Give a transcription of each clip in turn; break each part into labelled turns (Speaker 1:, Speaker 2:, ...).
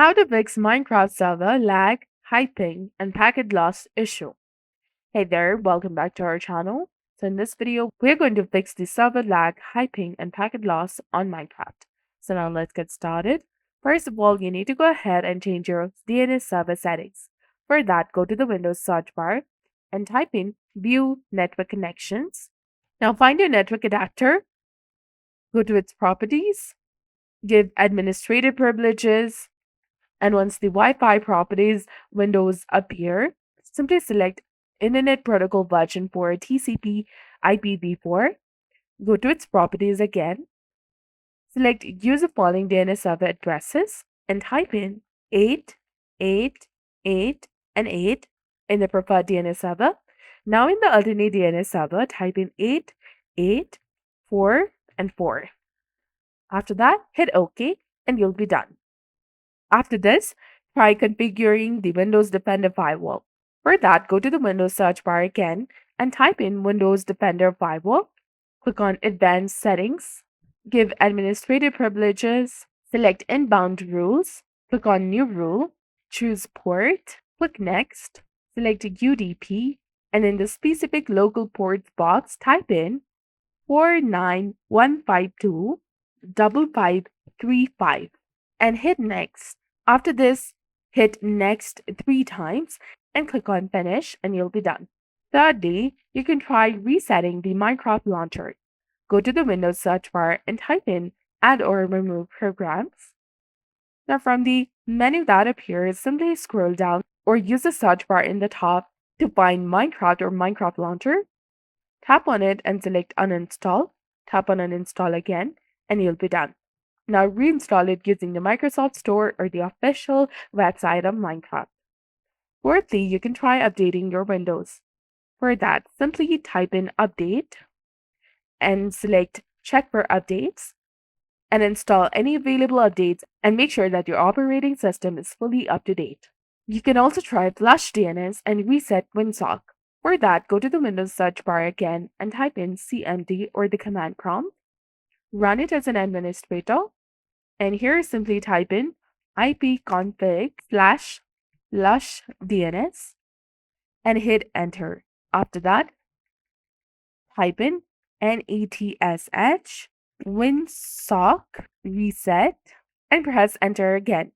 Speaker 1: How to fix Minecraft server lag, hyping, and packet loss issue. Hey there, welcome back to our channel. So in this video, we're going to fix the server lag, hyping, and packet loss on Minecraft. So now let's get started. First of all, you need to go ahead and change your DNS server settings. For that, go to the Windows search bar and type in View Network Connections. Now find your network adapter, go to its properties, give administrative privileges, and once the Wi-Fi properties windows appear, simply select Internet Protocol version for TCP IPv4. Go to its properties again. Select Use the following DNS server addresses and type in 8, 8, 8, and 8 in the preferred DNS server. Now in the alternate DNS server, type in 8, 8, 4, and 4. After that, hit OK and you'll be done. After this, try configuring the Windows Defender firewall. For that, go to the Windows search bar again and type in Windows Defender Firewall. Click on Advanced Settings, give administrative privileges, select Inbound Rules, click on New Rule, choose Port, click Next, select UDP, and in the specific local ports box, type in 491525535 and hit Next. After this, hit Next 3 times and click on Finish and you'll be done. Thirdly, you can try resetting the Minecraft launcher. Go to the Windows search bar and type in Add or Remove Programs. Now from the menu that appears, simply scroll down or use the search bar in the top to find Minecraft or Minecraft launcher. Tap on it and select Uninstall. Tap on Uninstall again and you'll be done. Now reinstall it using the Microsoft Store or the official website of Minecraft. Fourthly, you can try updating your Windows. For that, simply type in Update and select Check for Updates and install any available updates and make sure that your operating system is fully up to date. You can also try Flush DNS and reset WinSock. For that, go to the Windows search bar again and type in cmd or the command prompt. Run it as an administrator. And here simply type in ipconfig/lush-dns and hit enter. After that, type in netsh winsock reset and press enter again.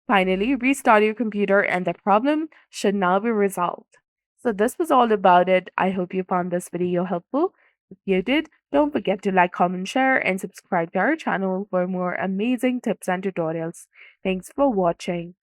Speaker 1: Finally, restart your computer and the problem should now be resolved. So this was all about it. I hope you found this video helpful. If you did, don't forget to like, comment, share, and subscribe to our channel for more amazing tips and tutorials. Thanks for watching.